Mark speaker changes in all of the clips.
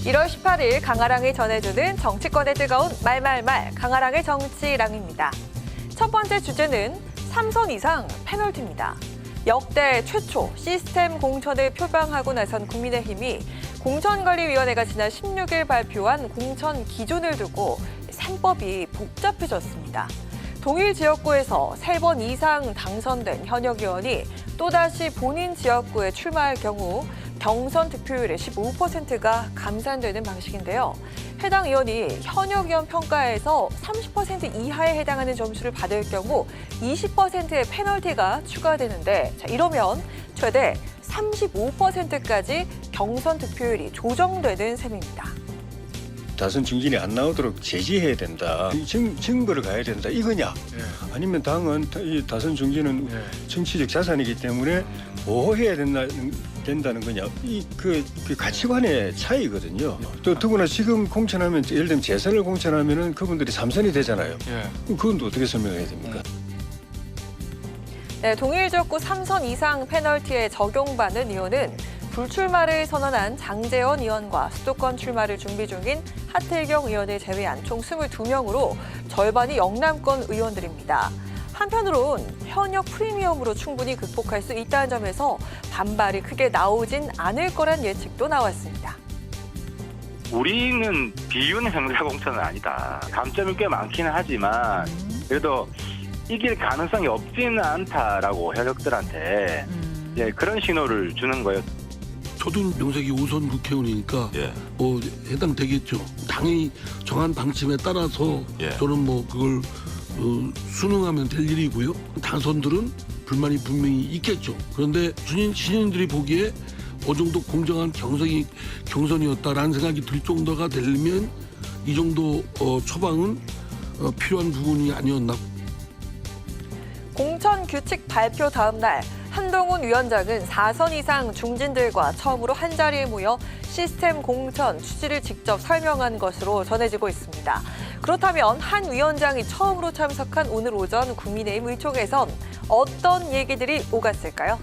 Speaker 1: 1월 18일 강아랑이 전해주는 정치권의 뜨거운 말말말 강아랑의 정치랑입니다. 첫 번째 주제는 3선 이상 페널티입니다. 역대 최초 시스템 공천을 표방하고 나선 국민의힘이 공천관리위원회가 지난 16일 발표한 공천 기준을 두고 3법이 복잡해졌습니다. 동일 지역구에서 3번 이상 당선된 현역 의원이 또다시 본인 지역구에 출마할 경우 경선 득표율의 15%가 감산되는 방식인데요. 해당 의원이 현역 의원 평가에서 30% 이하에 해당하는 점수를 받을 경우 20%의 페널티가 추가되는데 이러면 최대 35%까지 경선 득표율이 조정되는 셈입니다.
Speaker 2: 다선 중진이 안 나오도록 제지해야 된다. 증거를 가야 된다. 이거냐? 아니면 당은 이 다선 중진은 정치적 자산이기 때문에 보호해야 된다는 거냐? 그 가치관의 차이거든요. 또 더구나 지금 공천하면 예를 들면 재선을 공천하면은 그분들이 3선이 되잖아요. 그건 또 어떻게 설명해야 됩니까?
Speaker 1: 네, 동일 지역구 3선 이상 페널티에 적용받는 이유는 불출마를 선언한 장제원 의원과 수도권 출마를 준비 중인 하태경 의원을 제외한 총 22명으로 절반이 영남권 의원들입니다. 한편으론 현역 프리미엄으로 충분히 극복할 수 있다는 점에서 반발이 크게 나오진 않을 거란 예측도 나왔습니다.
Speaker 3: 우리는 비윤 행사 공천은 아니다. 감점이 꽤 많기는 하지만 그래도 이길 가능성이 없지는 않다라고 현역들한테 그런 신호를 주는 거예요.
Speaker 4: 저도 명색이 5선 국회의원이니까 뭐 해당되겠죠. 당이 정한 방침에 따라서 저는 뭐 그걸 순응하면 될 일이고요. 당선들은 불만이 분명히 있겠죠. 그런데 신인들이 보기에 어느 정도 공정한 경선이었다라는 생각이 들 정도가 되려면 이 정도 처방은 필요한 부분이 아니었나.
Speaker 1: 공천 규칙 발표 다음 날 한동훈 위원장은 4선 이상 중진들과 처음으로 한자리에 모여 시스템 공천 취지를 직접 설명한 것으로 전해지고 있습니다. 그렇다면 한 위원장이 처음으로 참석한 오늘 오전 국민의힘 의총에선 어떤 얘기들이 오갔을까요?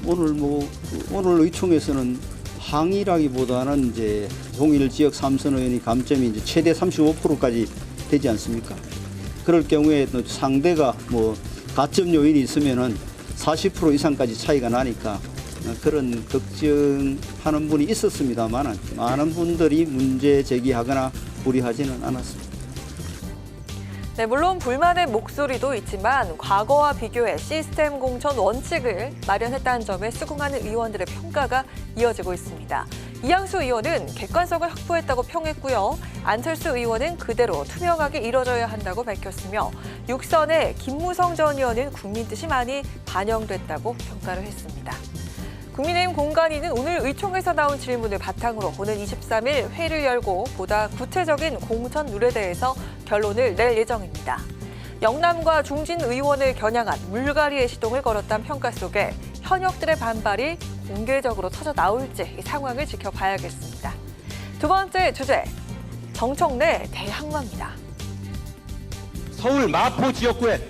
Speaker 5: 오늘 의총에서는 항의라기보다는 이제 동일 지역 3선 의원이 감점이 이제 최대 35%까지 되지 않습니까? 그럴 경우에 또 상대가 가점 요인이 있으면은 40% 이상까지 차이가 나니까 그런 걱정하는 분이 있었습니다만 많은 분들이 문제 제기하거나 불이하지는 않았습니다.
Speaker 1: 네, 물론 불만의 목소리도 있지만 과거와 비교해 시스템 공천 원칙을 마련했다는 점에 수긍하는 의원들의 평가가 이어지고 있습니다. 이양수 의원은 객관성을 확보했다고 평했고요. 안철수 의원은 그대로 투명하게 이뤄져야 한다고 밝혔으며 6선의 김무성 전 의원은 국민 뜻이 많이 반영됐다고 평가를 했습니다. 국민의힘 공관위는 오늘 의총에서 나온 질문을 바탕으로 오는 23일 회의를 열고 보다 구체적인 공천 룰에 대해서 결론을 낼 예정입니다. 영남과 중진 의원을 겨냥한 물갈이의 시동을 걸었다는 평가 속에 현역들의 반발이 공개적으로 터져 나올지 이 상황을 지켜봐야겠습니다. 두 번째 주제, 정청래 대항마입니다.
Speaker 6: 서울 마포 지역구에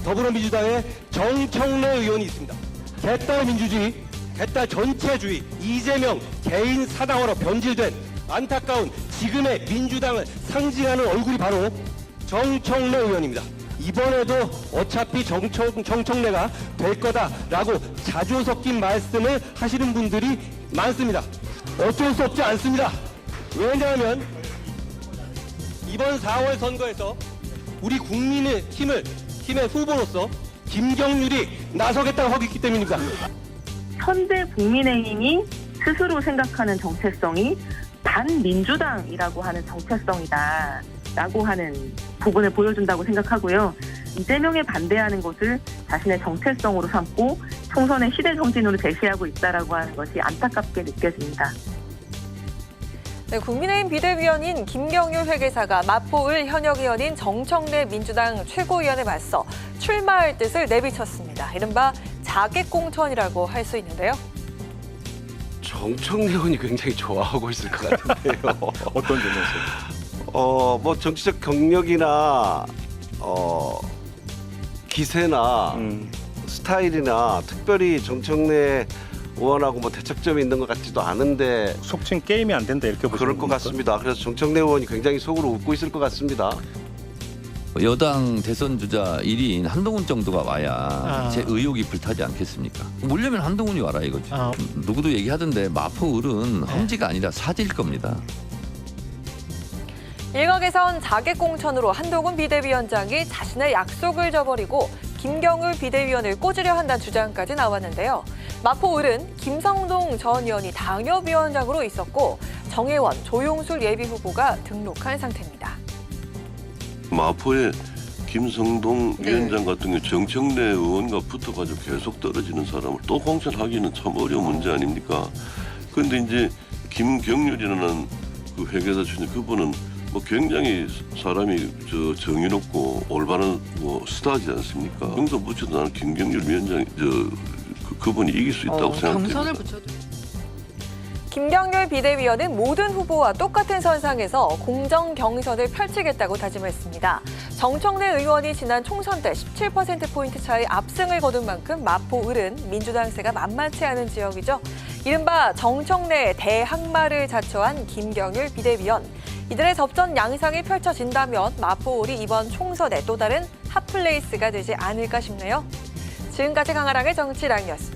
Speaker 6: 더불어민주당의 정청래 의원이 있습니다. 개딸 민주주의, 개딸 전체주의, 이재명 개인 사당으로 변질된 안타까운 지금의 민주당을 상징하는 얼굴이 바로 정청래 의원입니다. 이번에도 어차피 정청래가 될 거다라고 자주 섞인 말씀을 하시는 분들이 많습니다. 어쩔 수 없지 않습니다. 왜냐하면 이번 4월 선거에서 우리 국민의힘의 후보로서 김경률이 나서겠다고 하고 있기 때문입니다.
Speaker 7: 현재 국민의힘이 스스로 생각하는 정체성이 반민주당이라고 하는 정체성이다라고 하는 부분을 보여준다고 생각하고요. 이재명에 반대하는 것을 자신의 정체성으로 삼고 총선의 시대 정신으로 제시하고 있다라고 하는 것이 안타깝게 느껴집니다.
Speaker 1: 네, 국민의힘 비대위원인 김경률 회계사가 마포을 현역 의원인 정청래 민주당 최고위원에 맞서 출마할 뜻을 내비쳤습니다. 이른바 자객공천이라고 할 수 있는데요.
Speaker 8: 정청래 의원이 굉장히 좋아하고 있을 것 같은데요.
Speaker 2: 어떤 점에서?
Speaker 8: 정치적 경력이나 기세나 스타일이나 특별히 정청래 의원하고 뭐 대척점이 있는 것 같지도 않은데
Speaker 9: 속칭 게임이 안 된다 이렇게 보시면
Speaker 8: 그럴 것
Speaker 9: 됩니까?
Speaker 8: 같습니다. 그래서 정청래 의원이 굉장히 속으로 웃고 있을 것 같습니다.
Speaker 10: 여당 대선 주자 1위인 한동훈 정도가 와야 제 의혹이 불타지 않겠습니까? 물려면 한동훈이 와라 이거죠. 누구도 얘기하던데 마포 을은 험지가 아니라 사지일 겁니다.
Speaker 1: 일각에선 자객공천으로 한동훈 비대위원장이 자신의 약속을 저버리고 김경률 비대위원을 꽂으려 한다는 주장까지 나왔는데요. 마포 을은 김성동 전 의원이 당협위원장으로 있었고 정혜원, 조용술 예비후보가 등록한 상태입니다.
Speaker 11: 마포의 김성동 위원장 같은 경우 정청래 의원과 붙어가지고 계속 떨어지는 사람을 또 공천하기는 참 어려운 문제 아닙니까? 그런데 이제 김경률이라는 그 회계사 출신 그분은 뭐 굉장히 사람이 정의롭고 올바른 뭐 스타지 않습니까? 경선 붙여도 나는 김경률 위원장 그분이 이길 수 있다고 생각합니다.
Speaker 1: 김경률 비대위원은 모든 후보와 똑같은 선상에서 공정 경선을 펼치겠다고 다짐했습니다. 정청래 의원이 지난 총선 때 17%포인트 차이 압승을 거둔 만큼 마포 을은 민주당세가 만만치 않은 지역이죠. 이른바 정청래 대항마를 자처한 김경률 비대위원. 이들의 접전 양상이 펼쳐진다면 마포 을이 이번 총선의 또 다른 핫플레이스가 되지 않을까 싶네요. 지금까지 강아랑의 정치랑이었습니다.